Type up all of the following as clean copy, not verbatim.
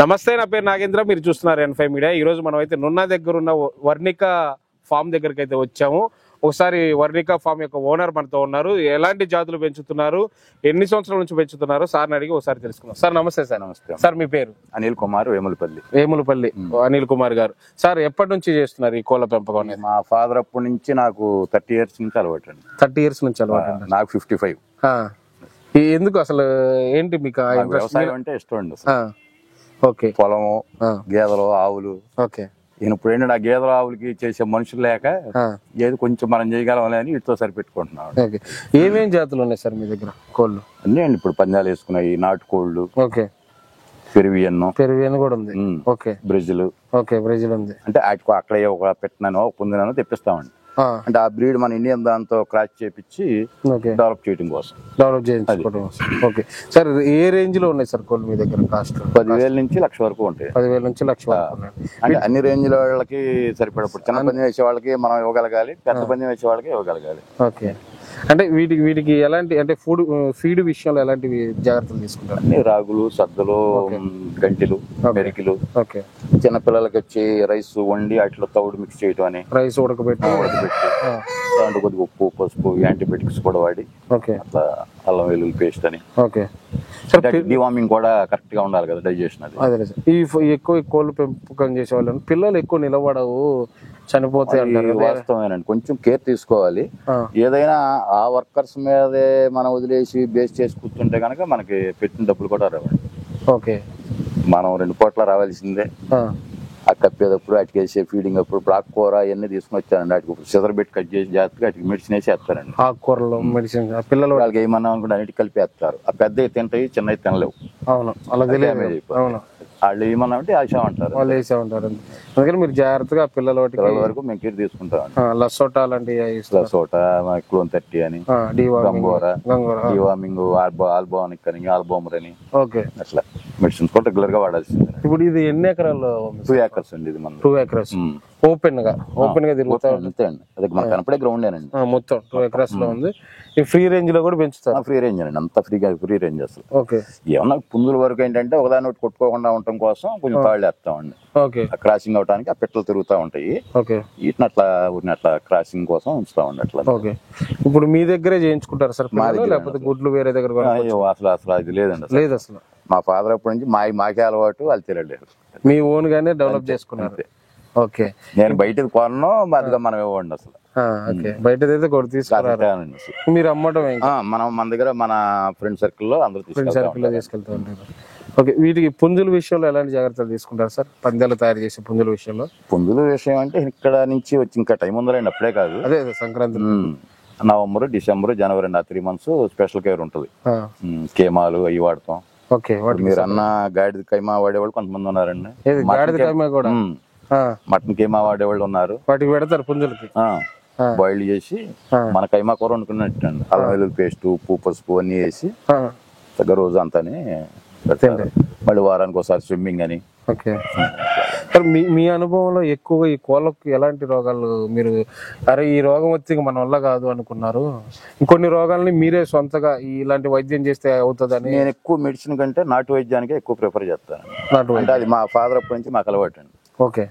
నమస్తే, నా పేరు నాగేంద్ర. మీరు చూస్తున్నారు N5 మీడియా. ఈ రోజు మనం అయితే నున్న దగ్గర ఉన్న వర్ణిక ఫామ్ దగ్గరికి అయితే వచ్చాము. ఒకసారి వర్ణిక ఫామ్ యొక్క ఓనర్ మనతో ఉన్నారు. ఎలాంటి జాతులు పెంచుతున్నారు, ఎన్ని సంవత్సరాల నుంచి పెంచుతున్నారు సార్ని అడిగి ఒకసారి తెలుసుకుందాం. సార్ నమస్తే. సార్ నమస్తే సార్, మీ పేరు? అనిల్ కుమార్, వేములపల్లి. వేములపల్లి అనిల్ కుమార్ గారు. సార్, ఎప్పటి నుంచి చేస్తున్నారు ఈ కోళ్ళ పెంపకం అనేది? మా ఫాదర్ అప్పటి నుంచి నాకు 30 years నుంచి అలవాటు అండి. 30 years నుంచి అలవాటు. నాకు 55. ఎందుకు అసలు ఏంటి మీకు వ్యవసాయం అంటే ఇష్టం అండి. ఓకే. పొలము, గేదెలు, ఆవులు. ఓకే. ఈయన ఇప్పుడు ఏంటంటే ఆ గేదెలు ఆవులకి చేసే మనుషులు లేక ఏది కొంచెం మనం చేయగలం అని వీటితో సరిపెట్టుకుంటున్నాం. ఏమేం జాతులు ఉన్నాయి సార్ మీ దగ్గర కోళ్ళు? అన్నీ అండి. ఇప్పుడు పందాలు వేసుకున్నాయి, నాటుకోళ్ళు, ఓకే, పెరువియన్ కూడా ఉంది, ఓకే, బ్రెజిల్. ఓకే, బ్రెజిల్ ఉంది. అంటే వాటికి అక్కడే ఒక పెట్టినానో పొందినానో తెప్పిస్తామండి. అంటే ఆ బ్రీడ్ మన ఇండియన్ దాంతో క్రాచ్ చేపించి డెవలప్ చేయడం కోసం. ఓకే సార్, ఏ రేంజ్ లో ఉన్నాయి సార్ కోళ్ళు మీ దగ్గర? కాస్ట్ 10,000 నుంచి 1,00,000 వరకు ఉంటాయి. 10,000 నుంచి 1,00,000. అంటే అన్ని రేంజ్ వాళ్ళకి సరిపడప్పుడు చిన్న పందెం వేసే వాళ్ళకి మనం ఇవ్వగలగాలి, పెద్ద పందెం వేసే వాళ్ళకి ఇవ్వగలగాలి. ఓకే. అంటే వీటికి ఎలాంటి అంటే ఫీడ్ విషయంలో ఎలాంటి జాగ్రత్తలు తీసుకుంటారు? అన్ని రాగులు, సద్దలు, గంటిలు, మెరికిలు. ఓకే. చిన్న పిల్లలకి వచ్చి రైస్ వండి వాటిలో తౌడు మిక్స్ చేయటం అని, రైస్ ఉడకబెట్టి దాంట్లో కొద్దిగా ఉప్పు, పసుపు, యాంటీబయాటిక్స్ కూడా వాడి, ఓకే, అట్లా అల్లం వెల్లుల్లి పేస్ట్ అని. ఓకే. డివార్మింగ్ కూడా కరెక్ట్ గా ఉండాలి కదా, డైజెషన్. అది అదే సార్. ఈ ఎక్కువ కోళ్ళు పెంపకం చేసే వాళ్ళు పిల్లలు ఎక్కువ నిలబడవు, చనిపోతాయి అంటారు. వాస్తవేనండి. కొంచెం కేర్ తీసుకోవాలి. ఏదైనా ఆ వర్కర్స్ మీదే మనం వదిలేసి బేస్ చేసి కూర్చుంటే కనుక మనకి పెట్టిన డబ్బులు కూడా రావండి. ఓకే. మనం 2 పూట్ల రావాల్సిందే. ఆ కప్పేటప్పుడు వాటికి వేసే ఫీడింగ్ అప్పుడు ఆకుకూర అవన్నీ తీసుకుని వచ్చారండి. వాటికి సిజర్ పెట్టి కట్ చేసి జాగ్రత్తగా వాటికి మెడిసిన్ వేసి వేస్తారండి. ఆకుకూరలు మెడిసిన్ పిల్లలు వాళ్ళకి ఏమన్నా అనుకుంటే అన్నిటి కలిపి వేస్తారు. ఆ పెద్ద తింటాయి, చిన్నవి తినలేవు. అవును, అలా తెలియదు. అవును, వాళ్ళు ఏమన్నా అంటే ఆశా అంటారు, వాళ్ళు వేసే ఉంటారు. అందుకని మీరు జాగ్రత్తగా పిల్లల వరకు మేము కేర్ తీసుకుంటాం. లసోటా అలాంటివి, లసోటా, క్లోన్ 30 అని, గంగోరా, డివార్మింగ్, ఆల్బోనిక్ అని, ఆల్బోమర్ అని, ఓకే, అట్లా మెడిసిన్స్ కూడా రెగ్యులర్ గా వాడాల్సింది. ఇప్పుడు ఇది ఎన్ని ఎకరాల్లో? 2 acres అండి. ఇది మన 2 acres ఓపెన్ గా తిరుగుతా అంతే అండి. అదే మనకు కనపడే గ్రౌండ్ ఏనండి. మొత్తం 2 acres లో ఉంది. ఈ ఫ్రీ రేంజ్ లో కూడా పెంచుతారు? ఫ్రీ రేంజ్ అండి, అంత ఫ్రీ రేంజ్ అసలు. ఓకే. ఏమన్నా పుంజుల వరకు ఏంటంటే ఒకదాని ఒకటి కొట్టుకోకుండా ఉండటం కోసం కొంచెం తాళ్ళు వేస్తామండి. ఓకే. క్రాసింగ్ అవడానికి ఆ పెట్టలు తిరుగుతూ ఉంటాయి. ఓకే. వీటిని అట్లా క్రాసింగ్ కోసం ఉంచుతామండి అట్లా. ఓకే. ఇప్పుడు మీ దగ్గరే చేయించుకుంటారు సార్ లేకపోతే గుడ్లు వేరే దగ్గర? అసలు అది లేదండి, లేదు అసలు. మా ఫాదర్ అప్పటి నుంచి మాకే అలవాటు, వాళ్ళు తెలియలేదు. మీ ఓన్ గానే డెవలప్ చేసుకున్నారు. ఓకే. నేను బయటది కొనను, అదిగా మనం ఇవ్వండి అసలు. బయటదైతే కొడు తీసుకున్నారు, మీరు అమ్మటం. మన దగ్గర మన ఫ్రెండ్ సర్కిల్ లో అందరూ తీసుకెళ్తూ ఉంటారు. ఓకే. వీటికి పుంజుల విషయంలో ఎలాంటి జాగ్రత్తలు తీసుకుంటారు సార్? పందాలు తయారు చేసే పుంజుల విషయంలో? పుంజుల విషయం అంటే ఇక్కడ నుంచి వచ్చి ఇంకా టైం ఉందండి, అప్పుడే కాదు. అదే సంక్రాంతి, నవంబర్, డిసెంబర్, జనవరి ఆ 3 months స్పెషల్ కేర్ ఉంటుంది. కేమాలు అవి వాడతాం. ఓకే. మీరు అన్న గాడిద కైమా వాడేవాళ్ళు కొంతమంది ఉన్నారండి. మటన్ కైమా వాడేవాళ్ళు ఉన్నారు. వాటికి పెడతారు పుంజులకి, బాయిల్ చేసి మన కైమా కూర వండుకున్నట్టు అండి. అల్లం వెల్లుల్లి పేస్ట్, ఉప్పు, పసుపు అన్ని వేసి దగ్గర రోజు అంతానే పెడతారు. మళ్ళీ వారానికి ఒకసారి స్విమ్మింగ్ అని. ఓకే. మీ అనుభవంలో ఎక్కువగా ఈ కోళ్ళకు ఎలాంటి రోగాలు మీరు ఈ రోగం వచ్చి మన వల్ల కాదు అనుకున్నారు, ఇంకొన్ని రోగాలని మీరే సొంతగా ఇలాంటి వైద్యం చేస్తే అవుతుందని? నేను ఎక్కువ మెడిసిన్ కంటే నాటు వైద్యానికి ఎక్కువ ప్రిఫర్ చేస్తాను. అంటే అది మా ఫాదర్ అప్పటి నుంచి మాకు అలవాటు అండి. ఓకే.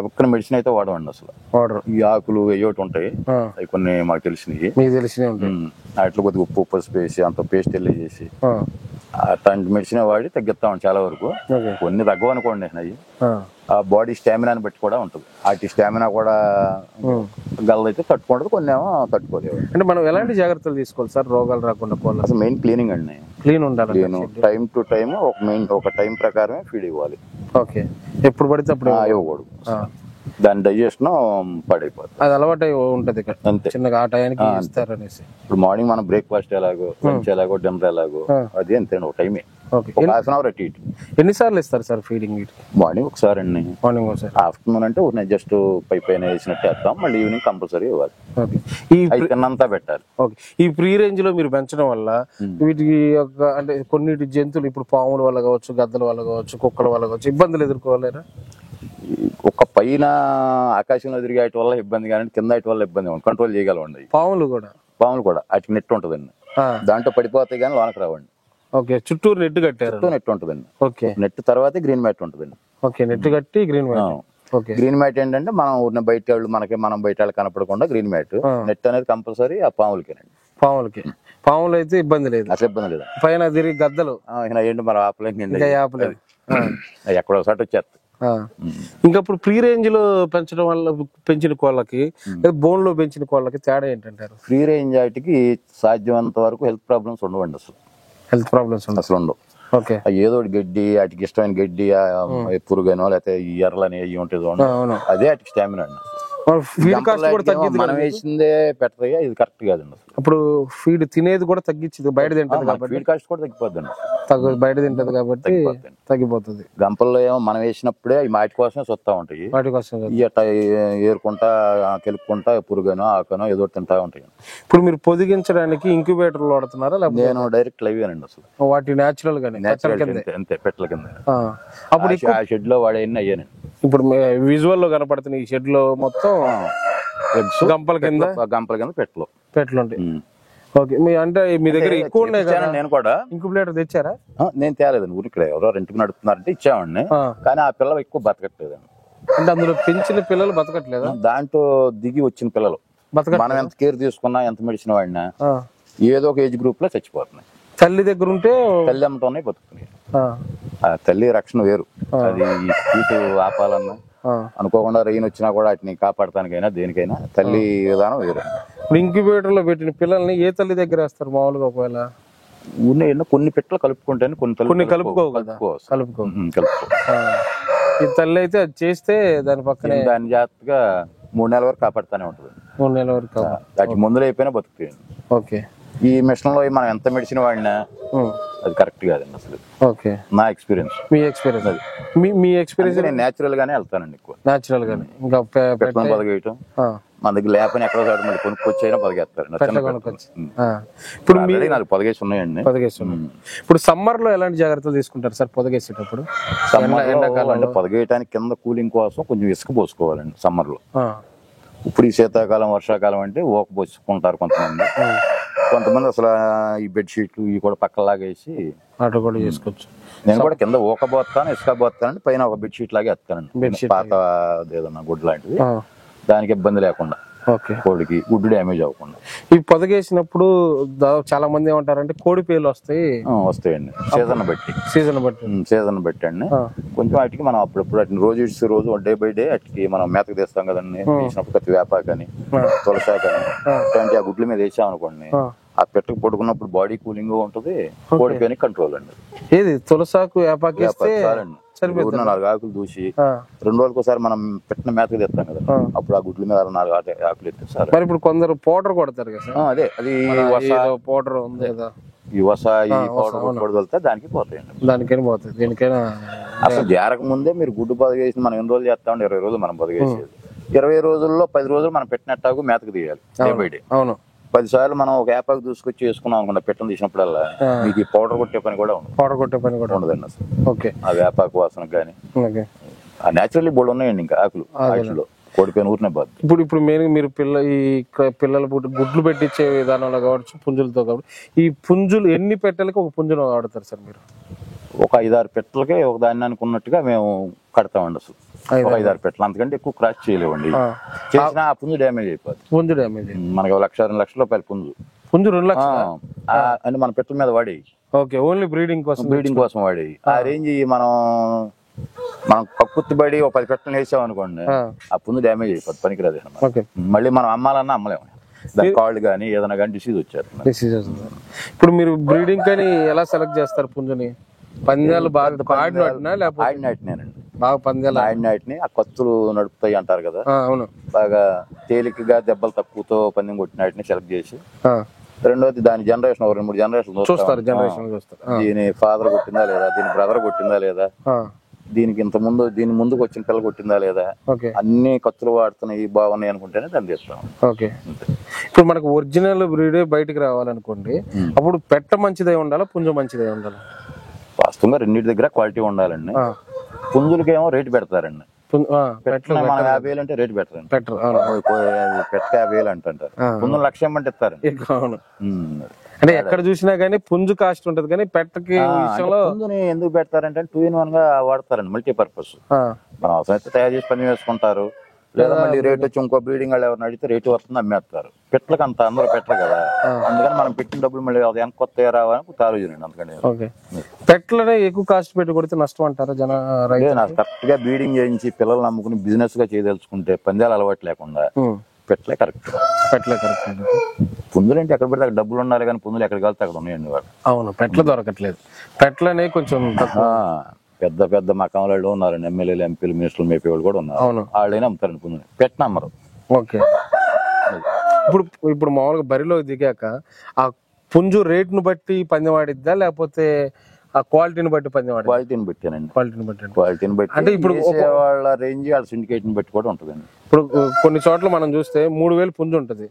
ఒక్క మెడిసిన్ అయితే వాడమండి అసలు. ఈ ఆకులు ఏయోటి ఉంటాయి, అవి కొన్ని మాకు తెలిసినవి. వాటిలో కొద్దిగా ఉప్పు, పసుపు వేసి అంత పేస్ట్ వెళ్ళి చేసి అట్లాంటి మెడిసిన్ వాడి తగ్గిస్తామండి చాలా వరకు. కొన్ని తగ్గవనుకోండి అవి, ఆ బాడీ స్టామినాని బట్టి కూడా ఉంటుంది. వాటి స్టామినా కూడా గల్లైతే తట్టుకుంటుంది, కొన్ని ఏమో తట్టుకోలేవు. అంటే మనం ఎలాంటి జాగ్రత్తలు తీసుకోవాలి సార్ రోగాలు రాకుండా? అసలు మెయిన్ క్లీనింగ్ అండి. క్లీన్ ఉండాలి, టైం టు టైం ఒక టైం ప్రకారమే ఫీడ్ ఇవ్వాలి. ఓకే. ఎప్పుడు పడితే అప్పుడు ఇవ్వకూడదు, దాని డైజెషన్ పడైపోతుంది. అది అలవాటు ఉంటది అంతే, చిన్నగా ఆ టైంకి ఇస్తారు అనేసి. ఇప్పుడు మార్నింగ్ మనం బ్రేక్ఫాస్ట్ ఎలాగో, లంచ్ ఎలాగో, డిన్నర్ ఎలాగో, అది అంతే ఒక టైమే. ½ hour అటు ఇటు. ఎన్నిసార్లు ఇస్తారు సార్ ఫీడింగ్? మార్నింగ్ ఒకసారి అండి, మార్నింగ్ ఒకసారి. ఆఫ్టర్నూన్ అంటే జస్ట్ పైన వేసినట్టు వేస్తాం, మళ్ళీ ఈవినింగ్ కంపల్సరీ ఇవ్వాలి. తిన్నంతా పెట్టాలి. ఓకే. ఈ ప్రీ రేంజ్ లో మీరు పెంచడం వల్ల వీటికి అంటే కొన్ని జంతువులు, ఇప్పుడు పాముల వల్ల కావచ్చు, గద్దల వల్ల కావచ్చు, కుక్కల వల్ల కావచ్చు, ఇబ్బందులు ఎదుర్కోలేరా? ఒక పైన ఆకాశంలో తిరిగే వాటి వల్ల ఇబ్బంది, కానీ కింద వాటి వల్ల ఇబ్బంది కంట్రోల్ చేయగలవండి. పాములు కూడా వాటికి నెట్ ఉంటుందండి, దాంట్లో పడిపోతాయి కానీ లోనకి రావండి. ఓకే, చుట్టూరు నెట్ కట్టారు. నెట్ ఉంటుందండి. ఓకే, నెట్ తర్వాత గ్రీన్ మ్యాట్ ఉంటుందండి. ఓకే, నెట్ కట్టి green mat. Okay, green mat ఏంటంటే మనం ఊరిన బయట వాళ్ళు మనం బయట వాళ్ళు కనపడకుండా గ్రీన్ మ్యాట్. నెట్ అనేది కంపల్సరీ ఆ పాములకేనండి. పాములు అయితే ఇబ్బంది లేదు, అసలు ఇబ్బంది లేదు. పైన తిరిగి గద్దలు ఏంటి మనం ఆపలేం, ఎక్కడో ఒకసారి వచ్చేస్తాయి. ఇంకా ఇప్పుడు ప్రీ రేంజ్ లో పెంచడం వల్ల పెంచిన కోళ్ళకి బోన్ లో పెంచిన కోళ్ళకి తేడా ఏంటంటారు? ఫ్రీ రేంజ్ వాటికి సాధ్యమైనంత వరకు హెల్త్ ప్రాబ్లమ్స్ ఉండవండి. అసలు హెల్త్ ప్రాబ్లమ్స్ అసలు ఉండవు. ఓకే, ఏదో గడ్డి వాటికి ఇష్టమైన గడ్డి, పురుగనో లేకపోతే ఎర్రలని అవి ఉంటుంది, అదే వాటికి స్టామినా అండి. ఫీడ్ కాస్ట్ కూడా తగ్గింది, మనం వేసిందే పెట్టగా ఇది కరెక్ట్ కాదండి. అప్పుడు ఫీడ్ తినేది కూడా తగ్గించింది, బయట తింటది కాబట్టి ఫీడ్ కాస్ట్ కూడా తగ్గిపోద్దండి. బయట తింటది కాబట్టి తగ్గిపోతుంది. గంపల్లో ఏమో మనం వేసినప్పుడే వాటి కోసమే సొత్తా ఉంటాయి, వాటి కోసం అట్లా ఏరుకుంటా కెలుపుకుంటా పురుగనో ఆకనో ఏదో తింటా ఉంటాయి. ఇప్పుడు మీరు పొదిగించడానికి ఇంక్యుబేటర్లు వాడుతున్నారా? నేను డైరెక్ట్ లైవ్ అండి. అసలు వాటి నేచురల్ గానే అంతే పెట్టల కింద. అప్పుడు ఆ షెడ్ లో వాడేయన్ని అయ్యానండి. ఇప్పుడు విజువల్ లో కనపడుతున్న ఈ షెడ్ లో మొత్తం గంపల కింద పెట్టలు ఉంటాయి. ఓకే, అంటే మీ దగ్గర ఎక్కువ ఉన్నాయి కదా? నేను కూడా ఇంక్యుబేటర్ తెచ్చారా? నేను తేలేదండి, ఊరికి ఎవరో రెంట్కి నడుపుతున్నారంటే ఇచ్చామండి. కానీ ఆ పిల్లలు ఎక్కువ బతకట్లేదండి. అంటే అందులో పెంచిన పిల్లలు బతకట్లేదా? దాంట్లో దిగి వచ్చిన పిల్లలు మనం ఎంత కేర్ తీసుకున్నా, ఎంత మెడిసిన్ వాడినా ఏదో ఒక ఏజ్ గ్రూప్ లో చచ్చిపోతున్నాయి. తల్లి దగ్గర ఉంటే తల్లి అమ్మతోనే బతుకుతున్నాయి. తల్లి రక్షణ వేరు. అది హీట్ ఆపాలన్నా అనుకోకుండా రెయిన్ వచ్చినా కూడా వాటిని కాపాడటానికైనా దేనికైనా తల్లి విధానం వేరు. ఇంక్యుబేటర్ లో పెట్టిన పిల్లల్ని ఏ తల్లి దగ్గర వేస్తారు మామూలుగా? ఒకవేళ కొన్ని పెట్టలు కలుపుకుంటాను, కొన్ని కలుపుకో. ఈ తల్లి అయితే అది చేస్తే దాని పక్కనే దాని జాగ్రత్తగా 3 నెలల వరకు కాపాడుతూనే ఉంటుంది. 3 నెలల వరకు వాటికి మందులు అయిపోయినా బతుకుతాయి. ఓకే, ఈ మిషన్ లో మనం ఎంత మెడిసిన్ వాడినా అది కరెక్ట్ కాదండి అసలు. ఓకే, నా ఎక్స్పీరియన్స్. మీ ఎక్స్పీరియన్స్ అది మీ ఎక్స్పీరియన్స్? నేను నేచురల్ గానే వెళ్తానండి ఎక్కువ. నేచురల్ గానే ఇంకా బతికేయటం మన దగ్గర లేపని ఎక్కడో చోట మళ్ళీ కొనుక్కొచ్చైనా బతికేస్తారు. ఇప్పుడు నాకు పొదగేసి ఉన్నాయండి. ఇప్పుడు సమ్మర్ లో ఎలాంటి జాగ్రత్తలు తీసుకుంటారు సార్ పొదగేసేటప్పుడు? అంటే పొదగేయటానికి కింద కూలింగ్ కోసం కొంచెం ఇసుక పోసుకోవాలండి సమ్మర్ లో. ఇప్పుడు ఈ శీతాకాలం వర్షాకాలం అంటే ఓక పోసుకుంటారు కొంతమంది అసలు ఈ బెడ్షీట్లు ఇవి కూడా పక్కలాగా వేసి అటు కూడా చేసుకోవచ్చు. నేను కూడా కింద ఓక పోతాను, ఇసుక పోతానండి, పైన ఒక బెడ్షీట్ లాగే వేస్తానండి, పాత ఏదన్నా గుడ్డు లాంటిది, దానికి ఇబ్బంది లేకుండా, కోడికి గుడ్డు డ్యామేజ్ అవ్వకుండా. ఈ పొదగేసినప్పుడు చాలా మంది ఏమంటారంటే కోడి పేర్లు వస్తాయండి. సీజన్ బట్టి అండి. కొంచెం వాటికి మనం అప్పుడప్పుడు వాటిని రోజు డే బై డే వాటికి మనం మేతకు తీస్తాం కదండి. తీసినప్పుడు ప్రతి వేపాకని, తులసాకని ఇట్లాంటి ఆ గుడ్ల మీద వేసామనుకోండి, ఆ పెట్టకు పడుకున్నప్పుడు బాడీ కూలింగ్ ఉంటుంది, కోడి పేని కంట్రోల్ అండి. ఏది తులసాకు వేపాకి చాలండి. 4 ఆకులు దూసి 2 రోజులకు ఒకసారి మనం పెట్టిన మేతకు తెస్తాం కదా, అప్పుడు ఆ గుడ్ల మీద 4 ఆకులు ఎత్తారు. మరి ఇప్పుడు కొందరు పౌడర్ కొడతారు కదా? అదే అది పౌడర్ ఉంది కదా, ఈ పౌడర్ కొడగలితే దానికి పోతాయండి. దానికైనా పోతాయి, దేనికైనా. అసలు జారక ముందే మీరు గుడ్డు పొదగేసి మనం ఎన్ని రోజులు చేస్తామండి? 20 రోజులు మనం పొదగేసేది. 20 రోజుల్లో 10 రోజులు మనం పెట్టినట్టు మేతకు తీయాలి డే బై డే. అవును, 10 సార్లు మనం ఒక యాపాకు దూసుకొచ్చి వేసుకున్నాం అనుకున్నా పెట్టను తీసినప్పుడల్లా మీకు ఈ పౌడర్ కొట్టే పని కూడా ఉండదండి అసలు. ఓకే, ఆ వేపాకు వాసన కానీ ఆ నేచురల్లీ బోర్డు ఉన్నాయండి ఇంకా ఆకులు వాటిలో కోడిపోయిన ఊరినే బాధ. ఇప్పుడు మీరు పిల్లలు గుడ్లు పెట్టించే విధానంలో కావచ్చు, పుంజులతో కాబట్టి ఈ పుంజులు ఎన్ని పెట్టలకి ఒక పుంజును వాడతారు సార్ మీరు? ఒక 5-6 పెట్టలకే ఒక దాన్ని అనుకున్నట్టుగా మేము కడతామండి. అసలు ఒక 5-6 పెట్టలు, అంతకంటే ఎక్కువ క్రాస్ చేయలేవండి. చేసినా ఆ పుంజు డ్యామేజ్ అయిపోతుంది. మనకి 1-2 లక్షల రూపాయలు పుంజు 2 లక్షలు అంటే మన పెట్టల మీద వాడి. ఓకే, ఓన్లీ బ్రీడింగ్ కోసం వాడి. ఆ రేంజ్ మనం కక్కుర్తిబడి ఒక 10 పెట్టలు వేసాం అనుకోండి, ఆ పుంజు డ్యామేజ్ అయిపోతుంది, పనికిరాదు. మళ్ళీ మనం అమ్మాలన్నా అమ్మలేము, కాళ్ళు కానీ ఏదైనా కానీ డిసీజ్ వచ్చారు. ఇప్పుడు మీరు బ్రీడింగ్ కానీ ఎలా సెలెక్ట్ చేస్తారు పుంజుని? పందాలు బాగా ఆడినాటినేనండి, బాగా పందాలు ఆడినాటిని. ఆ కత్తులు నడుపుతాయి అంటారు కదా, అవును, బాగా తేలికగా దెబ్బలు తక్కువతో పందెం కొట్టినాటిని సెలెక్ట్ చేసి, రెండోది దాని జనరేషన్ 2-3 జనరేషన్ చూస్తారు. దీని ఫాదర్ కొట్టిందా లేదా, దీని బ్రదర్ కొట్టిందా లేదా, దీనికి దీని ముందుకు వచ్చిన పిల్ల కొట్టిందా లేదా, అన్ని కత్తులు వాడుతున్నాయి బాగున్నాయి అనుకుంటేనే దాన్ని తీస్తాం. ఓకే, ఇప్పుడు మనకు ఒరిజినల్ బ్రీడే బయటకు రావాలనుకోండి, అప్పుడు పెట్ట మంచిదై ఉండాలా, పుంజు మంచిదై ఉండాలా? వాస్తవంగా రెండింటి దగ్గర క్వాలిటీ ఉండాలండి. పుంజులకేమో రేటు పెడతారండి, పెట్టిన మనం 50,000 అంటే రేటు పెట్టరండి. పెట్టరు. పెట్ట 50,000 అంటుంటారు. పుంజు 1,00,000 ఇమ్మంటే ఇస్తారు. అవును. అంటే ఎక్కడ చూసినా గానీ పుంజు కాస్ట్ ఉంటది, కానీ పెట్టకి విషయంలో పుంజుని ఎందుకు పెడతారంటే 2-in-1 గా వాడతారండి, మల్టీపర్పస్. మనం అవసరం అయితే తయారు చేసి పని వేసుకుంటారు, లేదా మళ్ళీ రేట్ వచ్చి ఇంకో బ్రీడింగ్ వాళ్ళు ఎవరిని అడిగితే రేటు వస్తుంది అమ్మేస్తారు. పెట్టలకు అంత అందరూ పెట్టరు కదా, అందుకని మనం పెట్టిన డబ్బులు మళ్ళీ వెనక్కి కొత్త రావాలని ఆలోచన. అందుకని పెట్టలనే ఎక్కువ కాస్ట్ పెట్టి కొడితే నష్టం అంటారా జన రైతు? కరెక్ట్ గా బ్రీడింగ్ చేయించి పిల్లలు నమ్ముకుని బిజినెస్ గా చేయదలుచుకుంటే పందాలు అలవాటు లేకుండా పెట్టలే కరెక్ట్. పెట్టలే కరెక్ట్. పుంజులు అంటే ఎక్కడ పెడితే అక్కడ డబ్బులు ఉండాలి, కానీ పుంజులు ఎక్కడికి వెళ్తే అక్కడ ఉన్నాయండి వాడు. అవును, పెట్టలు దొరకట్లేదు. పెట్టలనే కొంచెం పెద్ద పెద్ద మకాంలో ఉన్నారండి, ఎమ్మెల్యేలు, ఎంపీలు, మినిస్టర్లు మేపేవాళ్ళు కూడా ఉన్నారు. వాళ్ళైనా అమ్ముతారండి పుంజుని, పెట్టిన అమ్మరు. ఓకే. ఇప్పుడు మామూలుగా బరిలో దిగాక ఆ పుంజు రేట్ ను బట్టి పందెం ఆడిద్దా, లేకపోతే ఆ క్వాలిటీని బట్టి పందెం ఆడి? క్వాలిటీని బట్టానండి. క్వాలిటీని బట్టి అంటే ఇప్పుడు వాళ్ళ రేంజ్, వాళ్ళ సిండికేట్ ని బట్టి కూడా ఉంటుందండి. ఇప్పుడు కొన్ని చోట్ల మనం చూస్తే 3,000 పుంజు ఉంటది,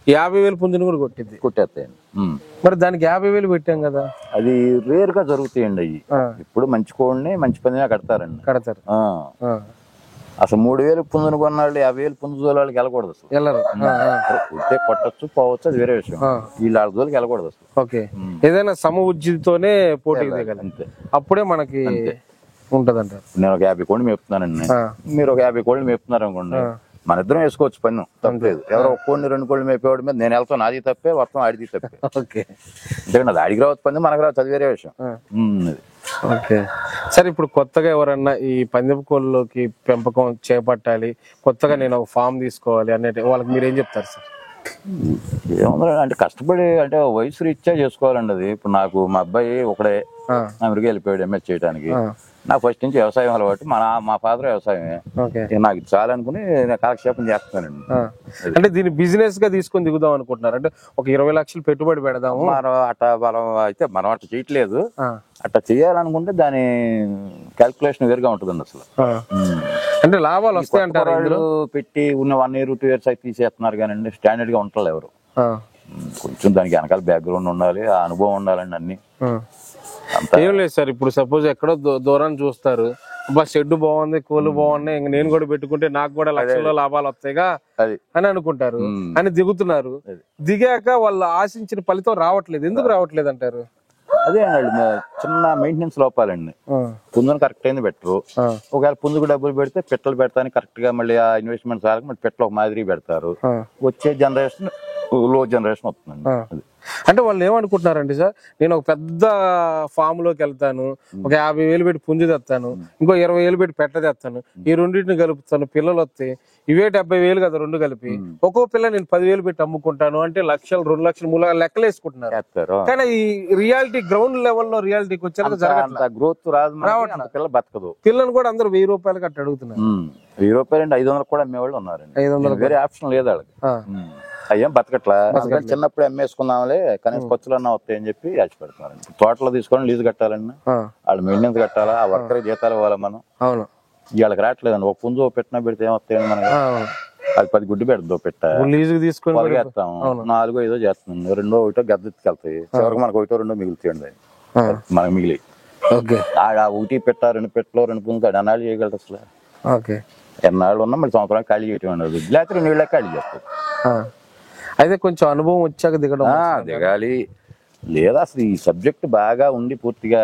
50,000 పుంజుని కూడా కొట్టేస్తాయండి. మరి దానికి 50,000 పెట్టాం కదా, అది రేర్ గా జరుగుతాయండి. అవి ఇప్పుడు మంచి కోడిని మంచి పందిగా కడతారు. అసలు 3,000 పుంజుని కొన్నాళ్ళు 50,000 పుంజు వాళ్ళకి వెళ్ళకూడదు అసలు. కొట్టే కొట్టచ్చు పోవచ్చు, అది వేరే విషయం. వీళ్ళ జోలికి వెళ్ళకూడదు అసలు. ఓకే. ఏదైనా సమ ఉజ్జితోనే పోటీ దిగాలి, అంతే. అప్పుడే మనకి ఉంటదంట. నేను ఒక 50 కోళ్ళు మేపుతున్నానండి, మీరు ఒక 50 కోళ్ళు మేపుతున్నారు అనుకోండి, మన ఇద్దరం వేసుకోవచ్చు, పన్ను తప్పలేదు. ఎవరో ఒక కోడిని 2 కోళ్ళు మేపేవాడి మీద నేను వెళ్తాను, నాది తప్పే, మొత్తం ఆడిది తప్పే. ఎందుకంటే అది ఆడికి రావచ్చు పంది, మనకు రావచ్చు, అది వేరే విషయం. ఓకే. సరే, ఇప్పుడు కొత్తగా ఎవరన్నా ఈ పందెపు కోళ్ళలోకి పెంపకం చేపట్టాలి, కొత్తగా నేను ఒక ఫామ్ తీసుకోవాలి అనేది వాళ్ళకి మీరేం చెప్తారు సార్? ఏముంది అంటే కష్టపడి, అంటే వయసు రీత్యా చేసుకోవాలండి అది. ఇప్పుడు నాకు మా అబ్బాయి ఒకడే అమెరికా వెళ్ళిపోయాడు ఎంఎస్ చేయడానికి. నాకు ఫస్ట్ నుంచి వ్యవసాయం అలవాటు, మా ఫాదర్ వ్యవసాయమే. నాకు ఇది చాలనుకుని నేను కాలక్షేపం చేస్తానండి. అంటే దీన్ని బిజినెస్ గా తీసుకొని దిగుదాం అనుకుంటున్నారు? అంటే ఒక 20 లక్షలు పెట్టుబడి పెడదాము అట్లా మనం అయితే మనం అట్లా చేయట్లేదు. అట్లా చేయాలనుకుంటే దాని క్యాల్కులేషన్ వేరుగా ఉంటుందండి అసలు. అంటే లాభాలు వస్తాయి అంటారు పెట్టి ఉన్న 1 year 2 years అయితే తీసేస్తున్నారు, కానీ స్టాండర్డ్ గా ఉంటారు ఎవరు. కొంచెం దానికి వెనకాల బ్యాక్గ్రౌండ్ ఉండాలి, ఆ అనుభవం ఉండాలండి. అన్ని ఏం లేదు సార్, ఇప్పుడు సపోజ్ ఎక్కడో దూరాన్ని చూస్తారు, షెడ్ బాగుంది, కోళ్ళు బాగున్నాయి, ఇంక నేను కూడా పెట్టుకుంటే నాకు కూడా లక్షల్లో లాభాలు వస్తాయిగా అని అనుకుంటారు, అని దిగుతున్నారు. దిగాక వాళ్ళు ఆశించిన ఫలితం రావట్లేదు. ఎందుకు రావట్లేదు అంటారు? అదే అండి, చిన్న మెయింటెనెన్స్ లోపాలండి. పుంజును కరెక్ట్ అయింది పెట్టరు. ఒకవేళ పుంజుకు డబ్బులు పెడితే పెట్టలు పెడతాను కరెక్ట్ గా, మళ్ళీ ఆ ఇన్వెస్ట్మెంట్ సార్ మళ్ళీ పెట్టలు ఒక మాదిరి పెడతారు. వచ్చే జనరేషన్ లో జనరేషన్ వస్తుందండి. అంటే వాళ్ళు ఏమనుకుంటున్నారండి సార్, నేను ఒక పెద్ద ఫామ్ లోకి వెళ్తాను, ఒక 50,000 పెట్టి పుంజు తెస్తాను, ఇంకో 20,000 పెట్టి పెట్ట తెస్తాను, ఈ రెండింటిని కలుపుతాను, పిల్లలు వస్తాయి, ఇవే 70,000 కదా రెండు కలిపి, ఒక్కో పిల్ల నేను 10,000 పెట్టి అమ్ముకుంటాను అంటే 1,00,000 2 లక్షలు 3 లక్షలు లెక్కలు వేసుకుంటున్నారు. కానీ ఈ రియాలిటీ గ్రౌండ్ లెవెల్లో రియాలిటీకి వచ్చాక జరగట్లేదు, గ్రోత్ పిల్ల బతకదు. పిల్లలు కూడా అందరూ 1,000 రూపాయలకి అట్లా అడుగుతున్నారు. 1,000 రూపాయలు అంటే 500 కూడా అమ్మేవాళ్ళు ఉన్నారండి. 500 వేరే ఆప్షన్ లేదు వాళ్ళకి. అయ్యేం బతకట్లా, చిన్నప్పుడు అమ్మేసుకుందాంలే కనీసం ఖర్చులన్నా వస్తాయని చెప్పి యాచి పెడుతున్నారు. తోటలో తీసుకొని లీజు కట్టాలన్నా, వాళ్ళు మెయింటెనెన్స్ కట్టాలా, ఆ వర్కర్ జీతాలు ఇవ్వాలి మనం. వీళ్ళకి రావట్లేదండి. ఒక పుంజు పెట్టినా పెడితే ఏమొస్తాయండి మనకి? అది 10 గుడ్డు పెడద్దు పెట్ట పొలగేస్తాం, 4-5 చేస్తున్నాం, 2-1 గద్దెత్తుకెళ్తాయి. చివరికి మనకు 1-2 మిగులుతాయండి, మనకు మిగిలి. ఆడ 1 పెట్ట 2 పెట్టలో 2 పుంజులు అన్నాళ్ళు చేయగలరు అసలు. ఎన్నాళ్ళు ఉన్నా మళ్ళీ సంవత్సరానికి ఖాళీ చేయటం ఉండదు, లేకపోతే 2 ఏళ్ళకి ఖాళీ చేస్తారు. అయితే కొంచెం అనుభవం వచ్చాక దిగాలి. లేదా అసలు ఈ సబ్జెక్ట్ బాగా ఉండి పూర్తిగా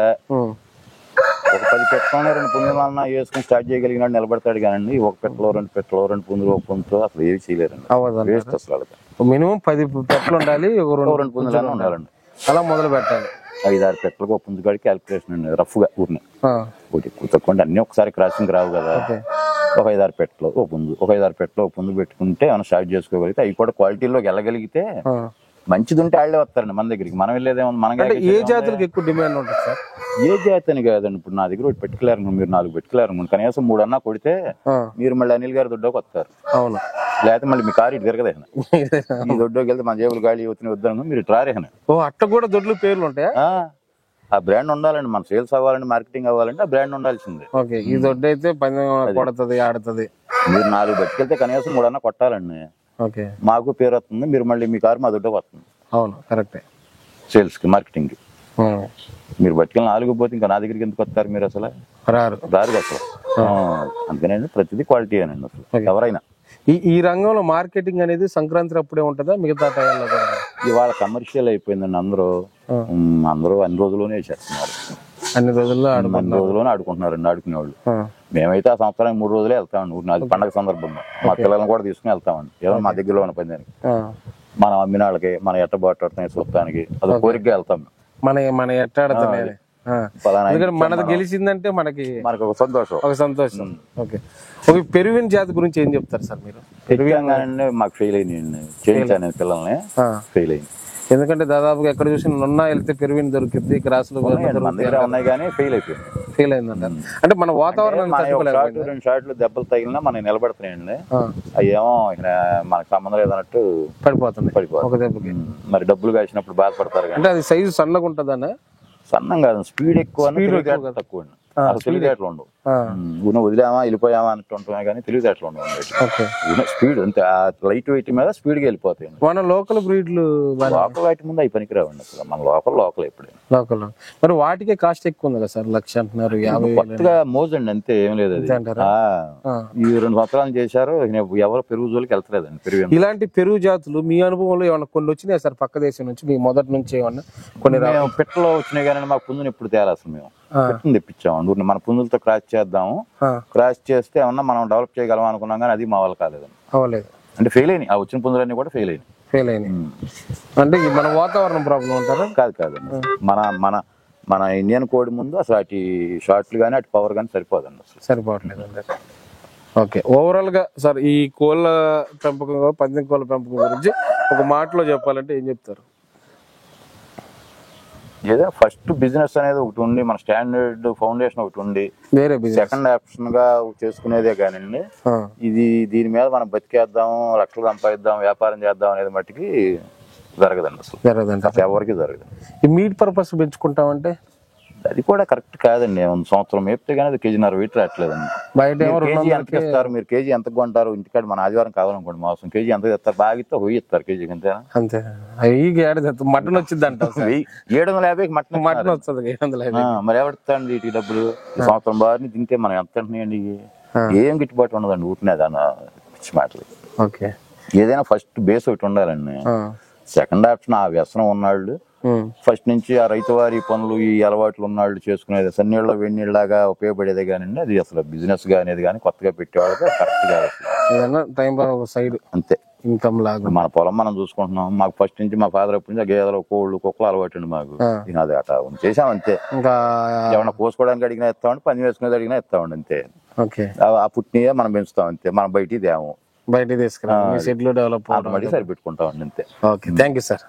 ఒక 10 పెట్టలోనే 2 పుంజులన్నా వేసుకుని స్టార్ట్ చేయగలిగినాడు నిలబడతాడు. కానీ ఒక పెట్టలో 2 పెట్టలో 2 పుంజులు ఒక పుంజుతో అసలు ఏవి చేయలేరండి. వేస్ట్ అసలు. మినిమం 10 పెట్టలు ఉండాలి, 2 పుంజులన్నా ఉండాలండి. అలా మొదలు పెట్టాలి. 5-6 పెట్టలకు ఒక పుంజు కాడికి క్యాల్కులేషన్ అండి, రఫ్ గా ఊరిని ఒకటి కూర్చోకుండా అన్ని ఒకసారి క్రాసింగ్ రావు కదా. ఒక 5-6 పెట్టలో ఒక పుంజు, ఒక 5-6 పెట్టలో ఒక పుంజు పెట్టుకుంటే మనం స్టార్ట్ చేసుకోగలిగితే, అవి కూడా క్వాలిటీలోకి వెళ్ళగలిగితే మంచిది ఉంటే వాళ్ళే వస్తారండి మన దగ్గరికి. మనం వెళ్ళేదేమో మనకి. ఏ జాతులకు ఎక్కువ డిమాండ్ ఉంటుంది సార్? ఏ జాతి అని కాదండి, ఇప్పుడు నా దగ్గర ఒకటి పెట్టుకోలేరు, మీరు 4 పెట్టుకోలేరు, కనీసం 3 అన్నా కొడితే మీరు మళ్ళీ అనిల్ గారి దొడ్డోకి వస్తారు. అవును, లేకపోతే మళ్ళీ మీ కారు ఇటు తిరగదేహన, ఈ దొడ్డోకి వెళ్తే మన జేబులు గాలి అవుతున్నాయి వద్దాను మీరు ట్రారేహన. అట్లా కూడా దొడ్లు పేర్లు ఉంటాయా? ఆ బ్రాండ్ ఉండాలండి, మన సేల్స్ అవ్వాలండి, మార్కెటింగ్ అవ్వాలంటే ఆ బ్రాండ్ ఉండాల్సిందే. ఈ దొడ్డు అయితే కొడుతుంది, ఆడుతుంది. మీరు 4 పెట్టుకెళ్తే కనీసం 3 అన్నా కొట్టాలండి. మాకు పేరు వస్తుంది, మీరు మళ్ళీ మీ కారు మా దొడ్డోకి వస్తుంది. అవును, కరెక్టే. సేల్స్ కి, మార్కెటింగ్ కి. మీరు పట్టుకెళ్ళి 4 పోతే ఇంకా నా దగ్గరికి ఎందుకు వస్తారు? మీరు అసలు రారు అసలు. అందుకనండి ప్రతిదీ క్వాలిటీ అనండి అసలు ఎవరైనా. ఈ రంగంలో మార్కెటింగ్ అనేది సంక్రాంతి అప్పుడే ఉంటుందా మిగతా టైంలో కూడా? ఇవాళ కమర్షియల్ అయిపోయిందండి. అందరూ అన్ని రోజుల్లోనే చేస్తున్నారు, అన్ని రోజుల్లోనే ఆడుకుంటున్నారండి ఆడుకునేవాళ్ళు. మేమైతే ఆ సంవత్సరానికి 3 రోజులే వెళ్తామండి. అది పండగ సందర్భంగా మా పిల్లలను కూడా తీసుకుని వెళ్తామండి. ఏదో మా దగ్గరలో ఉన్న పని మనం అమ్మిన వాళ్ళకి మన ఎట్టబాటు చూడటానికి అది కోరికగా వెళ్తాం. మన ఎట్టాడుతున్నాయి మనది గెలిచిందంటే మనకి ఒక సంతోషం. ఓకే, పెరువిన్ జాతి గురించి ఏం చెప్తారు సార్ మీరు? పెరిగానే మాకు ఫెయిల్ అయింది, చేయించాను పిల్లల్ని, ఫెయిల్ అయింది. ఎందుకంటే దాదాపుగా ఎక్కడ చూసిన నున్నా వెళ్తే పెరువిన్ దొరికింది, క్రాసులు ఉన్నాయి కానీ ఫెయిల్ అయిందంటారు. అంటే మన వాతావరణం 2 షాట్లు దెబ్బలు తగిలినా మనం నిలబడుతున్నాయండి. అయ్యేమో మనకు సంబంధం లేదన్నట్టు పడిపోతుంది ఒక దెబ్బకి. మరి డబ్బులు కాసినప్పుడు బాధపడతారు. అంటే అది సైజు సన్నగా ఉంటుందన్న? సన్నం కాదు, స్పీడ్ ఎక్కువ, తక్కువ. తెలివితేటలు ఉండవు. వదిలేమా వెళ్ళిపోయామా అన్నట్టు ఉంటున్నాయి కానీ తెలివితేటలు ఉండవు. స్పీడ్ అంతే, లైట్ వెయిట్ మీద స్పీడ్ గా వెళ్ళిపోతాయి. మన లోకల్ బ్రీడ్లు లోకల్ వాటి ముందు అవి పనికిరావండి అసలు. మన లోకల్ ఎప్పుడైనా లోకల్. మరి వాటికే కాస్ట్ ఎక్కువ ఉంది కదా సార్, 1,00,000 అంటున్నారు. 50,000 మోజండి అంతే, ఏం లేదు. ఈ 2 సంవత్సరాలు చేశారు, ఎవరు పెరుగు జోలికి వెళ్తలేదండి. పెరుగు ఇలాంటి పెరుగు జాతులు మీ అనుభవంలో ఏమన్నా కొన్ని వచ్చినాయి సార్ పక్క దేశం నుంచి? మీ మొదటి నుంచి ఏమన్నా కొన్ని పిట్టలో వచ్చినాయి కానీ మా పుంజుని ఎప్పుడు తేరా అసలు. మేము పిట్టను తెప్పించాము, మన పుంజులతో క్రాస్ చేద్దాము, క్రాస్ చేస్తే ఏమన్నా మనం డెవలప్ చేయగలం అనుకున్నాం కానీ అది మా వాళ్ళు కాలేదండి. అంటే ఫెయిల్ అయినాయి, ఆ వచ్చిన పుంజులన్నీ కూడా ఫెయిల్ అయినాయి. అంటే మన వాతావరణం ప్రాబ్లం అంటారా? కాదు, మన ఇండియన్ కోడి ముందు అసలు అటు షార్ట్లు కానీ అటు పవర్ కానీ సరిపోదండి, అసలు సరిపోవట్లేదు. ఓకే, ఓవరాల్ గా సార్ ఈ కోళ్ళ పెంపకం, పందెం కోళ్ళ పెంపకం గురించి ఒక మాటలో చెప్పాలంటే ఏం చెప్తారు? ఏదో ఫస్ట్ బిజినెస్ అనేది ఒకటి ఉండి, మన స్టాండర్డ్ ఫౌండేషన్ ఒకటి ఉండి, సెకండ్ ఆప్షన్ గా చేసుకునేదే కానివ్వండి. దీని మీద మనం బతికేద్దాం, లక్షలు సంపాదిద్దాం, వ్యాపారం చేద్దాం అనేది మట్టికి జరగదండి, అసలు ఎవరికి జరగదు. ఈ మీట్ పర్పస్ పెంచుకుంటామంటే అది కూడా కరెక్ట్ కాదండి. సంవత్సరం మేపితే కానీ అది 1.5 కేజీ వెయిట్ రావట్లేదండి. కేజీ ఎంత ఇస్తారు మీరు? కేజీ ఎంత కొంటారు? ఇంటికాడ మన ఆదివారం కావాలనుకోండి మాంసం, కేజీ ఎంత ఇస్తారు? బాగా ఇస్తే 1000 ఇస్తారు కేజీకి, అంతేనా? అంతే. మటన్ వచ్చింది అంట 750కి మటన్ వస్తుంది. మరి ఎవరిస్తాండి వీటి డబ్బులు? సంవత్సరం బారిని తింటే మనం ఎంత తింటున్నాయండి? ఏం గిట్టుబాటు ఉండదండి, ఊటినే దాని పిచ్చి మాటలు. ఓకే, ఏదైనా ఫస్ట్ బేస్ ఒకటి ఉండాలండి. సెకండ్ ఆప్షన్ ఆ వ్యసనం ఉన్నాళ్ళు, ఫస్ట్ నుంచి ఆ రైతువారి పనులు ఈ అలవాట్లు ఉన్నాళ్ళు చేసుకునేది సన్నీళ్ళ వెన్నీళ్ళలాగా ఉపయోగపడేదే కానివ్వండి. అది అసలు బిజినెస్ గా అనేది కానీ కొత్తగా పెట్టేవాళ్ళకి కరెక్ట్ కాదు, సైడ్ అంతే. ఇన్కమ్ లాగా మన పొలం మనం చూసుకుంటున్నాం. మాకు ఫస్ట్ నుంచి మా ఫాదర్ అప్పటి నుంచి గేదెలు, కోళ్ళు, కుక్కలు అలవాటు అండి మాకు. అది అట చేసాం అంతే. ఇంకా ఏమన్నా కోసుకోవడానికి అడిగినా ఇస్తామండి, పని వేసుకునేది అడిగినా ఇస్తామండి, అంతే. ఆ పుట్టినయే మనం పెంచుతాం అంతే, మనం బయటికి తేము, బయటికి తీసుకురా షెడ్లు డెవలప్ సరిపెట్టుకుంటామండి, అంతే. Okay, thank you sir.